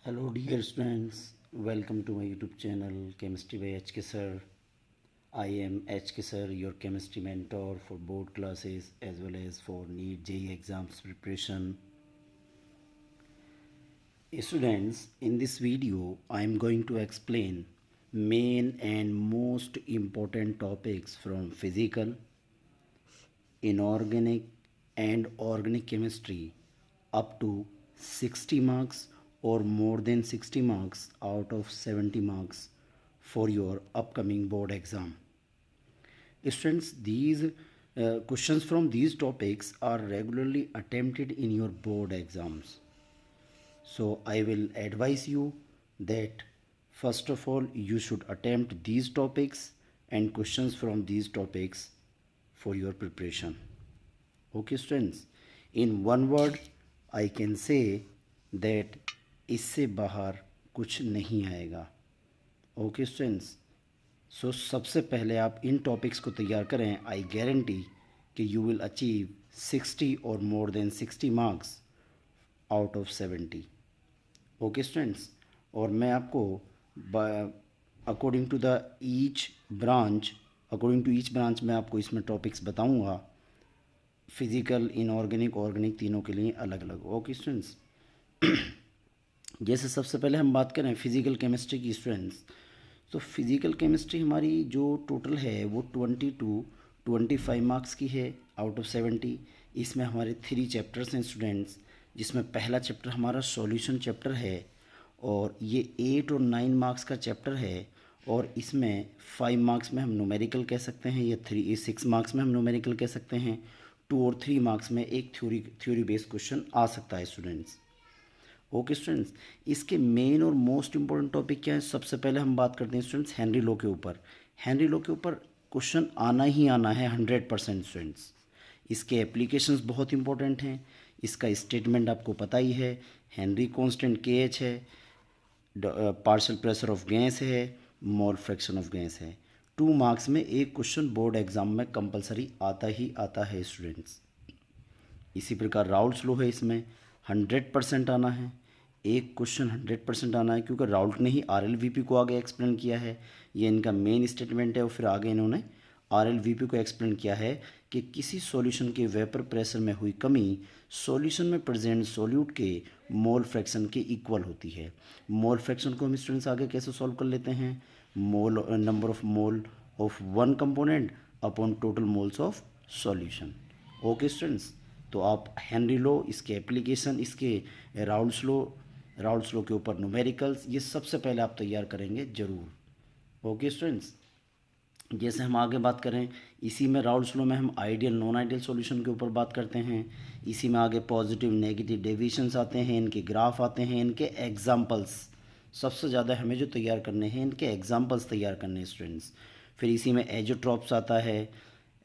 Hello dear students, welcome to my YouTube channel Chemistry by HK Sir. I am HK Sir, your chemistry mentor for board classes as well as for NEET JEE exams preparation. Students, in this video I am going to explain main and most important topics from physical, inorganic and organic chemistry up to 60 marks or more than 60 marks out of 70 marks for your upcoming board exam. Students, these questions from these topics are regularly attempted in your board exams. So I will advise you that first of all you should attempt these topics and questions from these topics for your preparation. Okay students, in one word I can say that इससे बाहर कुछ नहीं आएगा. Okay students, सो सबसे पहले आप इन topics को तैयार करें. आई गारंटी कि यू विल अचीव 60 और more than 60 marks out of 70. Okay students, और मैं आपको अकॉर्डिंग टू ईच ब्रांच मैं आपको इसमें टॉपिक्स बताऊंगा. फिज़िकल, इनऑर्गेनिक, ऑर्गेनिक तीनों के लिए अलग अलग. ओके स्टूडेंट्स, जैसे सबसे पहले हम बात करें फिज़िकल केमिस्ट्री की स्टूडेंट्स, तो फिज़िकल केमिस्ट्री हमारी जो टोटल है वो 25 मार्क्स की है आउट ऑफ 70. इसमें हमारे 3 चैप्टर्स हैं स्टूडेंट्स, जिसमें पहला चैप्टर हमारा सॉल्यूशन चैप्टर है और ये 8 और 9 मार्क्स का चैप्टर है. और इसमें 5 मार्क्स में हम न्यूमेरिकल कह सकते हैं या 6 मार्क्स में हम न्यूमेरिकल कह सकते हैं. 2 और 3 मार्क्स में एक थ्योरी बेस्ड क्वेश्चन आ सकता है स्टूडेंट्स. ओके स्टूडेंट्स, इसके मेन और मोस्ट इंपॉर्टेंट टॉपिक क्या है? सबसे पहले हम बात करते हैं स्टूडेंट्स हेनरी लॉ के ऊपर. हेनरी लॉ के ऊपर क्वेश्चन आना ही आना है 100% स्टूडेंट्स. इसके एप्लीकेशंस बहुत इंपॉर्टेंट हैं. इसका स्टेटमेंट आपको पता ही है. हेनरी कांस्टेंट KH है, पार्शियल प्रेशर ऑफ गैस है, मोल फ्रैक्शन ऑफ गैस है. 2 मार्क्स में एक क्वेश्चन बोर्ड एग्जाम में कंपलसरी आता ही आता है स्टूडेंट्स. इसी प्रकार राउल्ट्स लॉ है, इसमें 100% आना है. एक क्वेश्चन 100% आना है क्योंकि राउल्ट ने ही RLVP को आगे एक्सप्लेन किया है. ये इनका मेन स्टेटमेंट है और फिर आगे इन्होंने RLVP को एक्सप्लेन किया है कि किसी सॉल्यूशन के वेपर प्रेशर में हुई कमी सॉल्यूशन में प्रेजेंट सॉल्यूट के मोल फ्रैक्शन के इक्वल होती है. मोल फ्रैक्शन को हम स्टूडेंट्स आगे कैसे सॉल्व कर लेते हैं? Mole number of mole of one component upon total moles of solution. Okay students, तो आप हेनरी लॉ, इसके एप्लीकेशन, इसके राउल्ट्स लॉ के ऊपर न्यूमेरिकल्स, ये सबसे पहले आप तैयार करेंगे ज़रूर. ओके स्टूडेंट्स, जैसे हम आगे बात करें, इसी में राउल्ट्स लॉ में हम आइडियल नॉन आइडियल सॉल्यूशन के ऊपर बात करते हैं. इसी में आगे पॉजिटिव नेगेटिव डेविएशंस आते हैं, इनके ग्राफ आते हैं, इनके एग्जाम्पल्स. सबसे ज़्यादा हमें जो तैयार करने हैं इनके एग्जाम्पल्स तैयार करने हैं स्टूडेंट्स. फिर इसी में एजोट्रॉप्स आता है,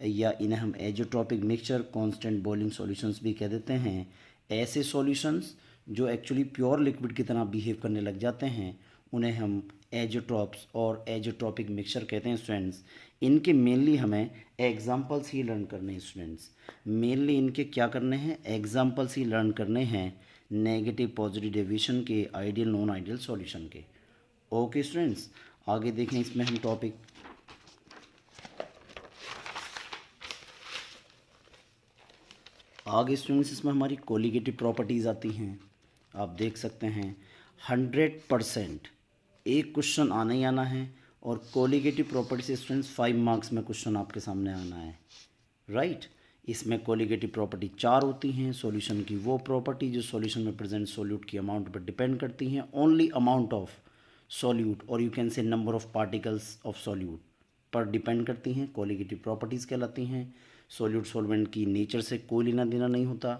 या इन्हें हम azeotropic mixture constant boiling solutions भी कह देते हैं. ऐसे सॉल्यूशंस जो एक्चुअली प्योर लिक्विड की तरह बिहेव करने लग जाते हैं उन्हें हम एजोट्रॉप्स और एजोट्रॉपिक मिक्सचर कहते हैं स्टूडेंट्स. इनके मेनली हमें एग्जाम्पल्स ही लर्न करने हैं स्टूडेंट्स. मेनली इनके क्या करने हैं? एग्जाम्पल्स ही लर्न करने हैं नेगेटिव पॉजिटिव डेविएशन के, आइडियल नॉन आइडियल सॉल्यूशन के. ओके स्टूडेंट्स, आगे देखें. इसमें हम टॉपिक आगे स्टूडेंट्स, इसमें हमारी कोलिगेटिव प्रॉपर्टीज़ आती हैं. आप देख सकते हैं 100% एक क्वेश्चन आना ही आना है. और कोलिगेटिव प्रॉपर्टी से स्टूडेंट्स 5 मार्क्स में क्वेश्चन आपके सामने आना है. राइट, इसमें कोलिगेटिव प्रॉपर्टी 4 होती हैं. सॉल्यूशन की वो प्रॉपर्टी जो सॉल्यूशन में प्रेजेंट सॉल्यूट की अमाउंट पर डिपेंड करती हैं. ओनली अमाउंट ऑफ सॉल्यूट और you can say number of particles of solute पर डिपेंड करती हैं, कोलिगेटिव प्रॉपर्टीज़ कहलाती हैं. सॉल्यूट सॉल्वेंट की नेचर से कोई लेना देना नहीं होता.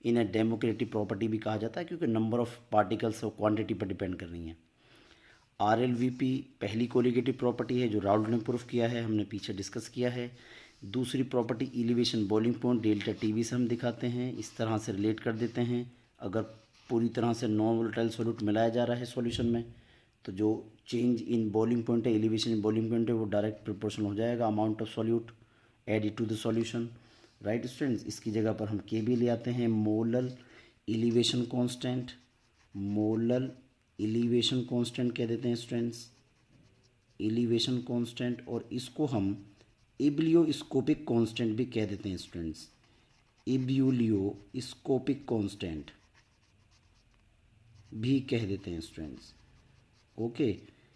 इन्हें डेमोक्रेटिक प्रॉपर्टी भी कहा जाता है क्योंकि नंबर ऑफ पार्टिकल्स और क्वांटिटी पर डिपेंड कर रही हैं. RLVP पहली कोलिगेटिव प्रॉपर्टी है जो राउल्ट ने प्रूफ किया है, हमने पीछे डिस्कस किया है. दूसरी property elevation boiling point ΔTB से हम दिखाते हैं, इस तरह से रिलेट कर देते हैं. अगर पूरी तरह से नॉन वोलेटाइल सॉल्यूट मिलाया जा रहा है सॉल्यूशन में तो जो चेंज इन बॉइलिंग पॉइंट है, एलिवेशन इन बॉइलिंग पॉइंट है, वो डायरेक्ट प्रोपोर्शनल हो जाएगा amount of solute added to the solution. Right students, इसकी जगह पर हम K भी ले आते हैं. Molal elevation constant, molal elevation constant कह देते हैं स्टूडेंट्स, एलिवेशन कांस्टेंट, और इसको हम एबिलियोस्कोपिक कांस्टेंट भी कह देते हैं स्टूडेंट्स, एबिलियोस्कोपिक कांस्टेंट भी कह देते हैं स्टूडेंट्स। ओके,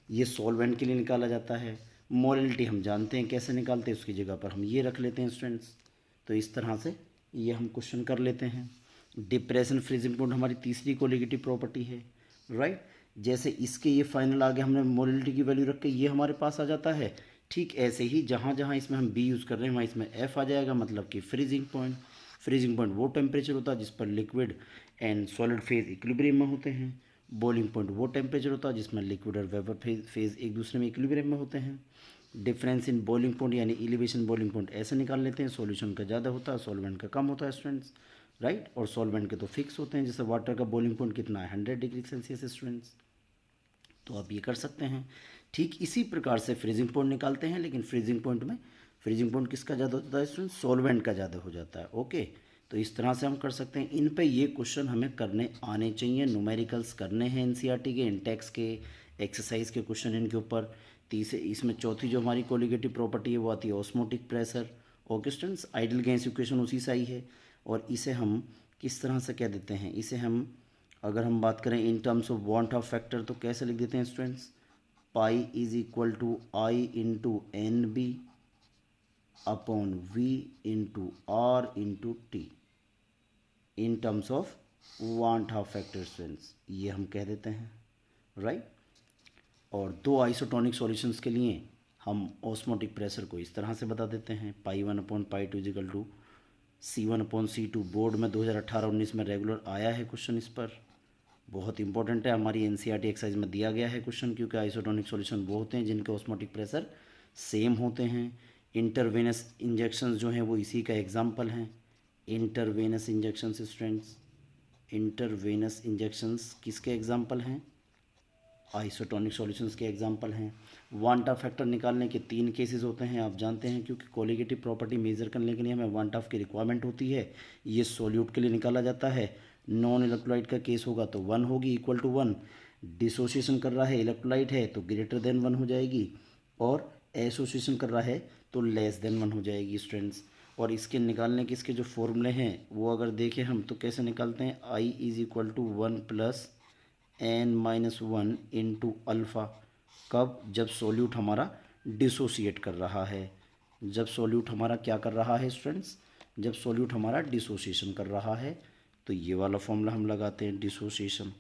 ये सॉल्वेंट के लिए निकाला जाता है। मोलिलिटी हम जानते हैं कैसे निकालते हैं, उसकी जगह पर हम ये रख लेते हैं स्टूडेंट्स। तो इस तरह से ये हम क्वेश्चन कर लेते हैं। डिप्रेशन फ्रीजिंग पॉइंट हमारी तीसरी कोलिगेटिव प्रॉपर्टी है, राइट। जैसे इसके ये फाइनल आगे हमने मोलिलिटी की वैल्यू रख के ये हमारे पास आ जाता है, ठीक ऐसे ही जहाँ जहाँ इसमें हम बी यूज़ कर रहे हैं वहाँ इसमें एफ आ जाएगा, मतलब कि फ्रीजिंग पॉइंट। फ्रीजिंग पॉइंट वो टेम्परेचर होता है जिस पर liquid and solid phase equilibrium में होते हैं। बॉइलिंग पॉइंट वो टेम्परेचर होता है जिसमें लिक्विड और वेपर फेज एक दूसरे में इक्विलिब्रियम में होते हैं। डिफरेंस इन बॉइलिंग पॉइंट यानी एलिवेशन बॉइलिंग पॉइंट ऐसे निकाल लेते हैं, सॉल्यूशन का ज़्यादा होता है, सॉल्वेंट का कम होता है स्टूडेंट्स, राइट। और सॉल्वेंट के तो फिक्स होते हैं, जैसे वाटर का बॉइलिंग पॉइंट कितना है 100 डिग्री सेल्सियस स्टूडेंट्स। तो आप ये कर सकते हैं। ठीक इसी प्रकार से फ्रीजिंग पॉइंट निकालते हैं, लेकिन फ्रीजिंग पॉइंट किसका ज़्यादा होता है स्टूडेंट, सॉल्वेंट का ज़्यादा हो जाता है। ओके, तो इस तरह से हम कर सकते हैं। इन पे ये क्वेश्चन हमें करने आने चाहिए, न्यूमेरिकल्स करने हैं एनसीईआरटी के, इंटेक्स के, एक्सरसाइज के क्वेश्चन इनके ऊपर। तीसरे इसमें चौथी जो हमारी कोलिगेटिव प्रॉपर्टी है वो आती है osmotic pressure. Okay students, ideal gas equation उसी से आई है, और इसे हम किस तरह से कह देते हैं, इसे हम अगर हम बात करें in terms of van't Hoff factor तो कैसे लिख देते हैं students, pi is equal to I into N B upon V into R into T in terms of van't Hoff factor students, ये हम कह देते हैं, राइट। और दो आइसोटोनिक सॉल्यूशंस के लिए हम ऑस्मोटिक प्रेशर को इस तरह से बता देते हैं, pi 1 upon pi 2 equal to C1 upon C2। Board में 2018-19 में रेगुलर आया है क्वेश्चन इस पर, बहुत इंपॉर्टेंट है, हमारी एनसीईआरटी एक्सरसाइज में दिया गया है क्वेश्चन, क्योंकि आइसोटोनिक सॉल्यूशन वो होते हैं जिनके ऑस्मोटिक प्रेशर सेम होते हैं। इंटरवेनस इंजेक्शंस जो हैं वो इसी का एग्जांपल हैं। Intravenous injections students, intravenous injections किसके एग्जांपल हैं, आइसोटोनिक सॉल्यूशंस के एग्जांपल हैं। वांट ऑफ फैक्टर निकालने के 3 केसेस होते हैं, आप जानते हैं, क्योंकि कोलिगेटिव प्रॉपर्टी मेजर करने के लिए हमें वांट ऑफ की रिक्वायरमेंट होती है। ये सॉल्यूट के लिए निकाला जाता है। नॉन इलेक्ट्रोलाइट का केस होगा तो 1 होगी, इक्वल टू 1। डिसोसिएशन कर रहा है इलेक्ट्रोलाइट है तो ग्रेटर देन 1 हो जाएगी, और एसोसिएशन कर रहा है तो लेस देन 1 हो जाएगी स्टूडेंट्स। और इसके निकालने के इसके जो फॉर्मूले हैं वो अगर देखें हम तो कैसे निकालते हैं, i is equal to 1 plus n-1 into alpha. कब, जब सॉल्यूट हमारा डिसोसिएट कर रहा है, जब सॉल्यूट हमारा क्या कर रहा है स्टूडेंट्स, जब सॉल्यूट हमारा डिसोसिएशन कर रहा है, तो ये वाला फॉर्मूला हम लगाते हैं, डिसोसिएशन।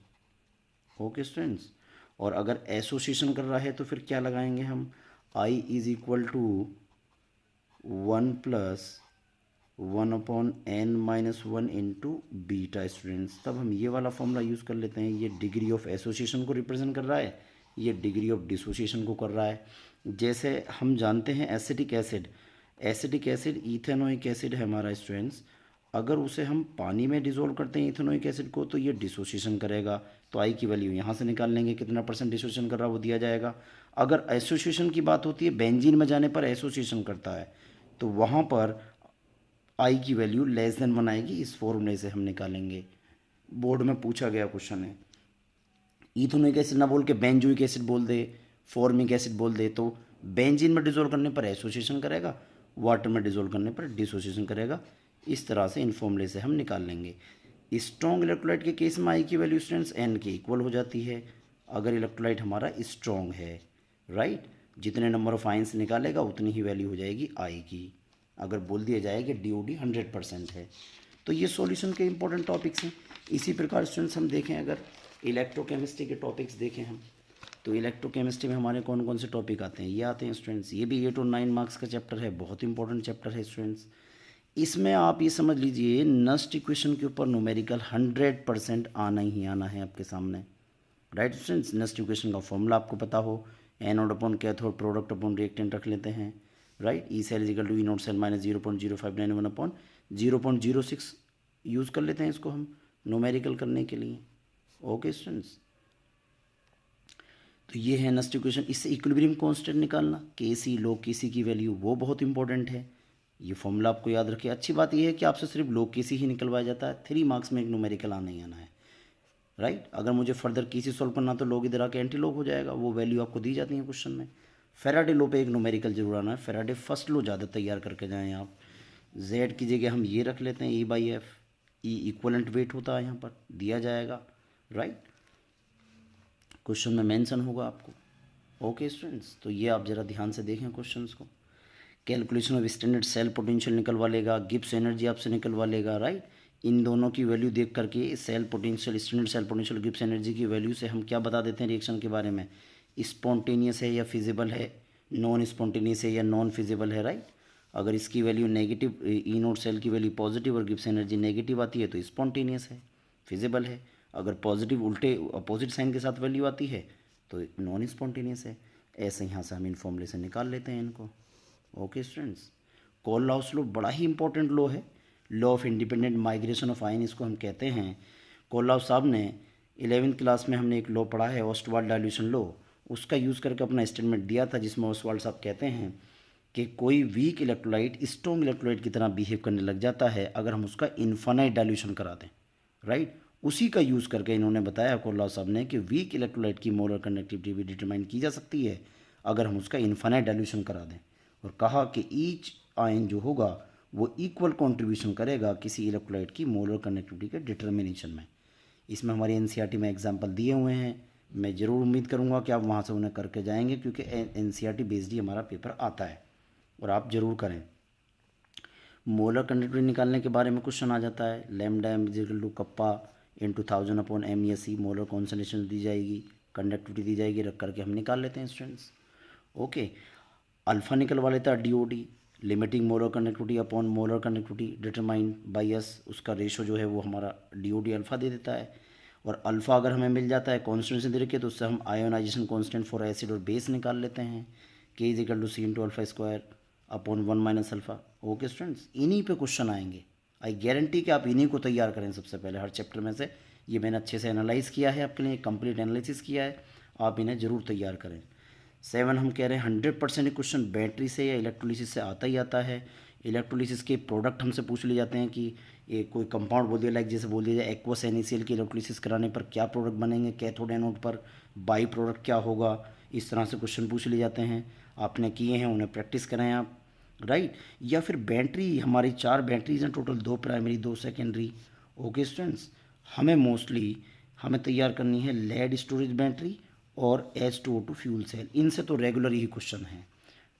ओके स्टूडेंट्स, और अगर एसोसिएशन कर रहा है तो फिर क्या लगाएंगे हम, i is equal to 1 plus 1 upon n-1 into beta students. तब हम ये वाला फॉर्मूला यूज़ कर लेते हैं, ये डिग्री ऑफ एसोसिएशन को रिप्रेजेंट कर रहा है, ये डिग्री ऑफ डिसोसिएशन को कर रहा है। जैसे हम जानते हैं एसिटिक एसिड इथेनोइक एसिड है हमारा स्टूडेंट्स, अगर उसे हम पानी में डिसॉल्व करते हैं इथेनोइक एसिड को तो ये डिसोसिएशन करेगा, तो आई की वैल्यू यहाँ से निकाल लेंगे, कितना % डिसोसिएशन कर रहा है वो दिया जाएगा। अगर एसोसिएशन की बात होती है, बेंजीन में जाने पर एसोसिएशन करता है तो वहाँ पर आई की वैल्यू लेस देन 1 आएगी, इस फॉर्मूले से हम निकालेंगे। बोर्ड में पूछा गया क्वेश्चन है, इथेनोइक एसिड ना बोल के बेंजोइक एसिड बोल दे, फॉर्मिक एसिड बोल दे, तो बेंजीन में डिसॉल्व करने पर एसोसिएशन करेगा, वाटर में डिसॉल्व करने पर डिसोसिएशन करेगा। इस तरह से इन फॉर्मूले से हम निकाल लेंगे। स्ट्रॉन्ग इलेक्ट्रोलाइट के केस में आई की वैल्यू स्टूडेंट्स n के इक्वल हो जाती है, अगर इलेक्ट्रोलाइट हमारा स्ट्रॉन्ग है, राइट। जितने नंबर ऑफ आयंस निकालेगा उतनी ही वैल्यू हो जाएगी आई की। अगर बोल दिया जाए कि DOD 100% है, तो ये सॉल्यूशन के इंपॉर्टेंट टॉपिक्स हैं। इसी प्रकार स्टूडेंट्स हम देखें, अगर इलेक्ट्रोकेमिस्ट्री के टॉपिक्स देखें हम, तो इलेक्ट्रोकेमिस्ट्री में हमारे कौन कौन से टॉपिक आते हैं, ये आते हैं स्टूडेंट्स, ये भी 8 और 9 मार्क्स का चैप्टर है, बहुत इंपॉर्टेंट चैप्टर है स्टूडेंट्स। इसमें आप ये समझ लीजिए नस्ट इक्वेशन के ऊपर न्यूमेरिकल 100% आना ही आना है आपके सामने, राइट स्टूडेंट्स। नस्ट इक्वेशन का फॉर्मूला आपको पता हो, anode upon cathode product upon reactant रख लेते हैं, right. E cell equal to E naught cell minus 0.0591 upon 0.06 use कर लेते हैं इसको हम न्यूमेरिकल करने के लिए। ओके स्टूडेंट्स, तो ये है नस्ट इक्वेशन। इससे इक्विलिब्रियम कांस्टेंट निकालना, Kc log Kc की वैल्यू वो बहुत इंपॉर्टेंट है, ये फॉर्मूला आपको याद रखिए। अच्छी बात यह है कि आपसे सिर्फ log Kc ही निकलवाया जाता है, 3 मार्क्स में एक न्यूमेरिकल आना ही आना है। राइट। अगर मुझे फर्दर केसी सॉल्व करना तो लॉग इधर आके एंटी लॉग हो जाएगा, वो वैल्यू आपको दी जाती है क्वेश्चन में। फेराडे लो पे एक न्यूमेरिकल जरूर आना है, फेराडे फर्स्ट लो ज़्यादा तैयार करके जाएँ आप। जेड की जगह हम ये रख लेते हैं E/F, ई इक्वलेंट वेट होता है यहाँ पर दिया जाएगा, राइट, क्वेश्चन में मेंशन होगा आपको। ओके स्टूडेंट्स, तो ये आप ज़रा ध्यान से देखें क्वेश्चंस को। Calculation of standard cell potential निकलवा लेगा, गिब्स एनर्जी आपसे निकलवा लेगा, राइट। इन दोनों की वैल्यू देख करके cell potential, standard cell potential, Gibbs energy की वैल्यू से हम क्या बता देते हैं रिएक्शन के बारे में, स्पॉन्टेनियस है या फिजिबल है, नॉन स्पॉन्टेनियस है या नॉन फिजिबल है, राइट। अगर इसकी वैल्यू नेगेटिव, ई नोट सेल की वैल्यू पॉजिटिव और गिब्स एनर्जी नेगेटिव आती है तो स्पॉन्टेनियस है, फिजिबल है। अगर पॉजिटिव उल्टे अपोजिट साइन के साथ वैल्यू आती है तो नॉन स्पॉन्टेनियस है। ऐसे यहाँ से हम इन फॉर्मूले से निकाल लेते हैं इनको। ओके स्टूडेंट्स, कोलराउस लॉ बड़ा ही इंपॉर्टेंट लॉ है, law of independent migration of ion इसको हम कहते हैं। कोलराउस साहब ने 11वीं क्लास में हमने एक लॉ पढ़ा है ऑस्टवाल्ड डाइल्यूशन लॉ, उसका यूज़ करके अपना स्टेटमेंट दिया था, जिसमें ऑस्टवाल्ड साहब कहते हैं कि कोई वीक इलेक्ट्रोलाइट स्ट्रॉन्ग इलेक्ट्रोलाइट की तरह बिहेव करने लग जाता है अगर हम उसका इन्फानाइट डाइल्यूशन करा दें, राइट। उसी का यूज़ करके इन्होंने बताया कोलराउस साहब ने कि वीक इलेक्ट्रोलाइट की मोलर कंडक्टिविटी भी डिटरमाइन की जा सकती है अगर हम उसका इन्फानाइट डाइल्यूशन करा दें, और कहा कि ईच आयन जो होगा वो इक्वल कंट्रीब्यूशन करेगा किसी इलेक्ट्रोलाइट की मोलर कंडक्टिविटी के डिटर्मिनेशन में। इसमें हमारी एनसीईआरटी में एग्जांपल दिए हुए हैं, मैं ज़रूर उम्मीद करूंगा कि आप वहाँ से उन्हें करके जाएंगे, क्योंकि एनसीईआरटी बेस्ड ही हमारा पेपर आता है और आप ज़रूर करें। मोलर कंडक्टिविटी निकालने के बारे में क्वेश्चन आ जाता है, lambda m equal to kappa into 1000/m/s molar concentration दी जाएगी, कंडक्टिविटी दी जाएगी, रख करके हम निकाल लेते हैं स्टूडेंट्स। ओके, अल्फ़ा निकलवा लेता है DOD, limiting molar conductivity upon molar conductivity determined by S, उसका रेशो जो है वो हमारा DOD अल्फ़ा दे देता है। और अल्फ़ा अगर हमें मिल जाता है कॉन्स्टेंट दे रखे तो उससे हम आयोनाइजेशन कॉन्स्टेंट फॉर एसिड और बेस निकाल लेते हैं, K = C/α² upon 1 - alpha. Okay students, इन्हीं पे क्वेश्चन आएंगे, आई गारंटी कि आप इन्हीं को तैयार करें सबसे पहले हर चैप्टर में से। ये मैंने अच्छे से एनालाइज़ किया है आपके लिए, कंप्लीट एनालिसिस किया है, आप इन्हें ज़रूर तैयार करें। 7 हम कह रहे हैं 100% क्वेश्चन बैटरी से या इलेक्ट्रोलिसिस से आता ही आता है। इलेक्ट्रोलिसिस के प्रोडक्ट हमसे पूछ लिए जाते हैं कि ये कोई कंपाउंड बोल दिया, लाइक जैसे बोल दिया जाए एक्वस NaCl की इलेक्ट्रोलिसिस कराने पर क्या प्रोडक्ट बनेंगे, कैथोड एनोड पर बाई प्रोडक्ट क्या होगा, इस तरह से क्वेश्चन पूछ लिए जाते हैं। आपने किए हैं, उन्हें प्रैक्टिस करें आप, राइट। या फिर बैटरी, हमारी 4 बैटरीज हैं total, 2 primary 2 secondary. Okay students, हमें मोस्टली हमें तैयार करनी है लेड स्टोरेज बैटरी और H2O2 फ्यूल सेल, इनसे तो रेगुलर ही क्वेश्चन है।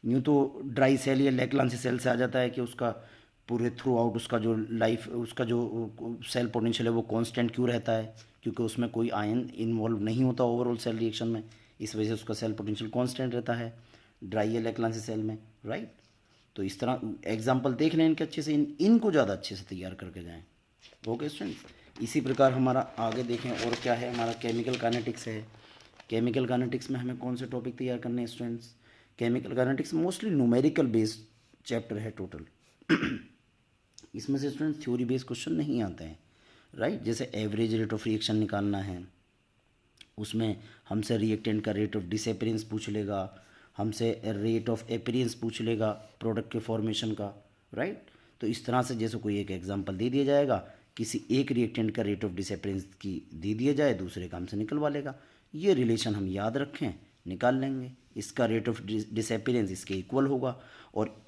यूँ तो ड्राई सेल या लेक्लांसी सेल से आ जाता है कि उसका पूरे थ्रू आउट उसका जो लाइफ, उसका जो सेल पोटेंशियल है वो कांस्टेंट क्यों रहता है, क्योंकि उसमें कोई आयन इन्वॉल्व नहीं होता ओवरऑल सेल रिएक्शन में, इस वजह से उसका सेल पोटेंशियल कांस्टेंट रहता है ड्राई या लेक्लांसी सेल में, राइट। तो इस तरह एग्जाम्पल देख लें इनके अच्छे से, इनको ज़्यादा अच्छे से तैयार करके जाएँ। ओके स्टूडेंट्स, इसी प्रकार हमारा आगे देखें और क्या है, हमारा केमिकल काइनेटिक्स है। केमिकल काइनेटिक्स में हमें कौन से टॉपिक तैयार करने हैं students, chemical kinetics mostly numerical based chapter है टोटल। इसमें से स्टूडेंट्स थ्योरी बेस्ड क्वेश्चन नहीं आते हैं, राइट। जैसे एवरेज रेट ऑफ रिएक्शन निकालना है, उसमें हमसे रिएक्टेंट का रेट ऑफ डिसअपीयरेंस पूछ लेगा, हमसे रेट ऑफ अपीयरेंस पूछ लेगा प्रोडक्ट के फॉर्मेशन का, राइट। तो इस तरह से जैसे कोई एक एग्जांपल दे दिया जाएगा, किसी एक रिएक्टेंट का रेट ऑफ डिसअपीयरेंस की दे दिया जाए, दूसरे का हमसे निकलवा लेगा, ये रिलेशन हम याद रखें, निकाल लेंगे। इसका रेट ऑफ डिसअपीयरेंस इसके इक्वल होगा और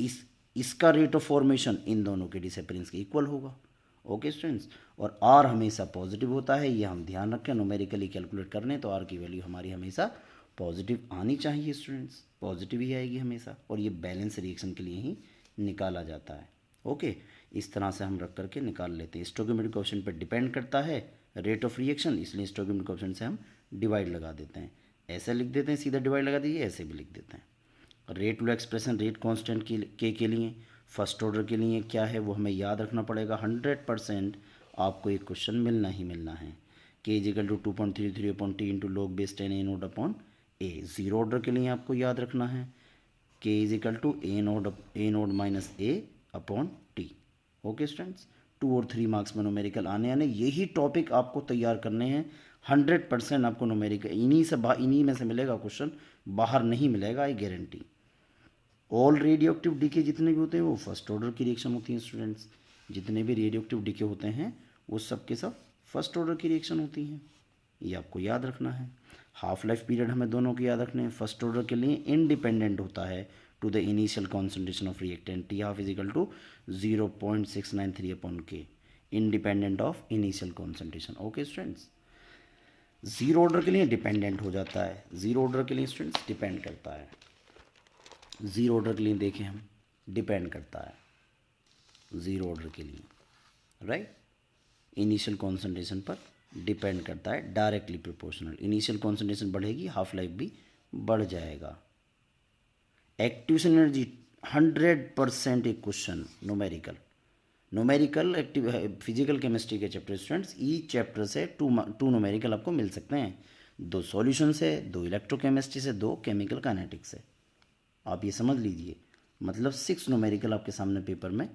इसका रेट ऑफ फॉर्मेशन इन दोनों के डिसअपीयरेंस के इक्वल होगा। ओके स्टूडेंट्स, और आर हमेशा पॉजिटिव होता है, ये हम ध्यान रखें, न्यूमेरिकली कैलकुलेट करने तो आर की वैल्यू हमारी हमेशा पॉजिटिव आनी चाहिए स्टूडेंट्स, पॉजिटिव ही आएगी हमेशा, और ये बैलेंस रिएक्शन के लिए ही निकाला जाता है। ओके, इस तरह से हम रख करके निकाल लेते हैं। स्टोइकोमेट्रिक कोएफिशिएंट पर डिपेंड करता है रेट ऑफ रिएक्शन, इसलिए स्टोइकोमेट्रिक कोएफिशिएंट से हम डिवाइड लगा देते हैं, ऐसे लिख देते हैं, सीधा डिवाइड लगा दीजिए, ऐसे भी लिख देते हैं। रेट वाला एक्सप्रेशन रेट कांस्टेंट के लिए फर्स्ट ऑर्डर के लिए क्या है वो हमें याद रखना पड़ेगा। 100% आपको एक क्वेश्चन मिलना ही मिलना है। K = 2.33/T × log base 10 A0/A। Zero order के लिए आपको याद रखना है K = A0/A/T। ओके स्टूडेंट्स, 2 और 3 मार्क्स में न्यूमेरिकल आने यही टॉपिक आपको तैयार करने हैं। 100% आपको न्यूमेरिकल इन्हीं में से मिलेगा क्वेश्चन, बाहर नहीं मिलेगा, I guarantee. All radioactive decay जितने भी होते हैं वो फर्स्ट ऑर्डर की रिएक्शन होती हैं स्टूडेंट्स, जितने भी रेडियो एक्टिव डीके होते हैं वो सब के सब फर्स्ट ऑर्डर की रिएक्शन होती हैं। ये आपको याद रखना है। हाफ लाइफ पीरियड हमें दोनों के याद रखने हैं। फर्स्ट ऑर्डर के लिए इंडिपेंडेंट होता है to the initial concentration of reactant, t half is equal to 0.693 upon k, independent of initial concentration. Okay students, zero order के लिए डिपेंडेंट हो जाता है, जीरो ऑर्डर के लिए स्टूडेंट्स डिपेंड करता है। जीरो ऑर्डर के लिए देखें हम, डिपेंड करता है जीरो ऑर्डर के लिए, राइट, इनिशियल कॉन्सेंट्रेशन पर डिपेंड करता है, डायरेक्टली प्रोपोर्शनल। इनिशियल कॉन्सेंट्रेशन बढ़ेगी, हाफ लाइफ भी बढ़ जाएगा। एक्टिवेशन एनर्जी 100% एक question numerical, numerical active physical chemistry के चैप्टर स्टूडेंट्स, ईच चैप्टर से टू न्यूमेरिकल आपको मिल सकते हैं। 2 सॉल्यूशन से, 2 इलेक्ट्रोकेमिस्ट्री से, 2 केमिकल काइनेटिक्स से। आप ये समझ लीजिए, मतलब 6 न्यूमेरिकल आपके सामने पेपर में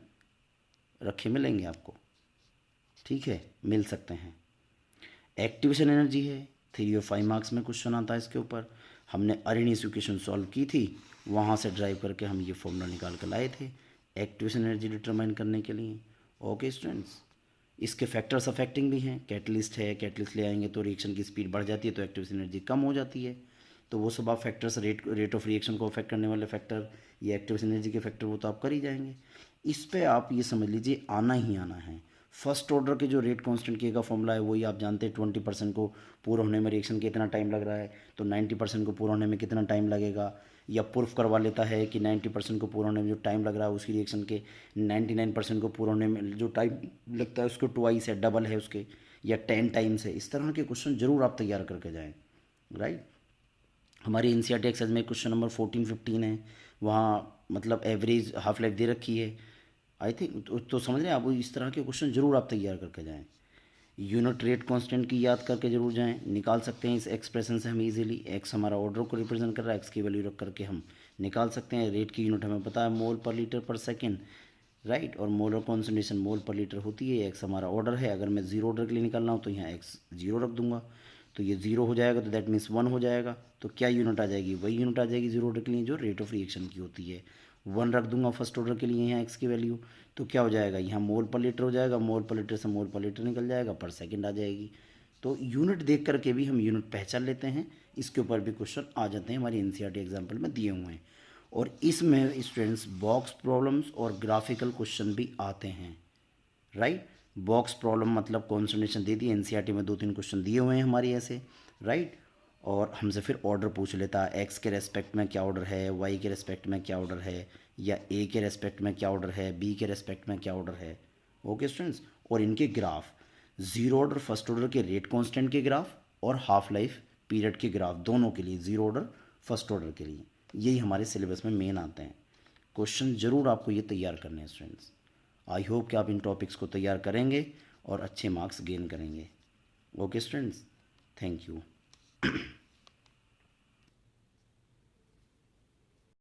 रखे मिलेंगे आपको, ठीक है, मिल सकते हैं। एक्टिवेशन एनर्जी है, 3 और 5 मार्क्स में क्वेश्चन आता है इसके ऊपर। हमने अरेनियस इक्वेशन सॉल्व की थी, वहाँ से ड्राइव करके हम ये फॉर्मूला निकाल कर लाए थे एक्टिवेशन एनर्जी डिटरमाइन करने के लिए। ओके स्टूडेंट्स, इसके फैक्टर्स अफेक्टिंग भी हैं, कैटलिस्ट है, कैटलिस्ट ले आएंगे तो रिएक्शन की स्पीड बढ़ जाती है, तो एक्टिवेशन एनर्जी कम हो जाती है। तो वो सब आप फैक्टर्स, रेट ऑफ रिएक्शन को अफेक्ट करने वाले फैक्टर, ये एक्टिवेशन एनर्जी के फैक्टर, वो तो आप कर ही जाएंगे। इस पर आप ये समझ लीजिए आना ही आना है। फर्स्ट ऑर्डर के जो रेट कांस्टेंट के का फॉर्मूला है वही आप जानते हैं, 20% को पूरा होने में रिएक्शन कितना टाइम लग रहा है, तो 90% को पूरा होने में कितना टाइम लगेगा, या प्रूफ करवा लेता है कि 90% को पूरा होने में जो टाइम लग रहा है उसकी रिएक्शन के 99% को पूरा होने में जो टाइम लगता है उसको ट्वाइस है, डबल है उसके, या 10 टाइम्स है। इस तरह के क्वेश्चन जरूर आप तैयार करके जाएँ, राइट। हमारी एनसीईआरटी एक्सरसाइज में क्वेश्चन नंबर 14-15 है, वहाँ मतलब एवरेज हाफ लाइफ दे रखी है, आई थिंक तो समझ रहे हैं आप। इस तरह के क्वेश्चन जरूर आप तैयार करके जाएं। यूनिट रेट कांस्टेंट की याद करके जरूर जाएं, निकाल सकते हैं इस एक्सप्रेशन से हम इजीली। एक्स हमारा ऑर्डर को रिप्रेजेंट कर रहा है, एक्स की वैल्यू रख करके हम निकाल सकते हैं। रेट की यूनिट हमें पता है मोल पर लीटर पर सेकेंड, राइट, और मोलर कॉन्सेंट्रेशन मोल पर लीटर होती है। एक्स हमारा ऑर्डर है, अगर मैं जीरो ऑर्डर के लिए निकालना हो तो यहाँ एक्स जीरो रख दूंगा, तो ये जीरो हो जाएगा, तो दैट मीन्स 1 हो जाएगा। तो क्या यूनिट आ जाएगी, वही यूनिट आ जाएगी जीरो ऑर्डर के लिए जो रेट ऑफ रिएक्शन की होती है। 1 रख दूंगा फर्स्ट ऑर्डर के लिए यहाँ एक्स की वैल्यू, तो क्या हो जाएगा, यहाँ मोल पर लीटर हो जाएगा, मोल पर लीटर से मोल पर लीटर निकल जाएगा, पर सेकंड आ जाएगी। तो यूनिट देख करके भी हम यूनिट पहचान लेते हैं, इसके ऊपर भी क्वेश्चन आ जाते हैं, हमारी एनसीईआरटी एग्जाम्पल में दिए हुए हैं। और इसमें स्टूडेंट्स बॉक्स प्रॉब्लम्स और ग्राफिकल क्वेश्चन भी आते हैं, राइट। बॉक्स प्रॉब्लम मतलब कॉन्सेंट्रेशन दे दी, एनसीईआरटी में 2-3 क्वेश्चन दिए हुए हैं हमारी ऐसे, राइट, और हमसे फिर ऑर्डर पूछ लेता है, एक्स के रेस्पेक्ट में क्या ऑर्डर है, वाई के रेस्पेक्ट में क्या ऑर्डर है, या ए के रेस्पेक्ट में क्या ऑर्डर है, बी के रेस्पेक्ट में क्या ऑर्डर है। ओके स्टूडेंट्स, और इनके graph, zero order first order के रेट कांस्टेंट के ग्राफ और हाफ लाइफ पीरियड के ग्राफ, दोनों के लिए, जीरो ऑर्डर फर्स्ट ऑर्डर के लिए, यही हमारे सिलेबस में मेन आते हैं। क्वेश्चन ज़रूर आपको ये तैयार करने हैं स्टूडेंट्स। आई होप कि आप इन टॉपिक्स को तैयार करेंगे और अच्छे मार्क्स गेन करेंगे। Okay students, thank you.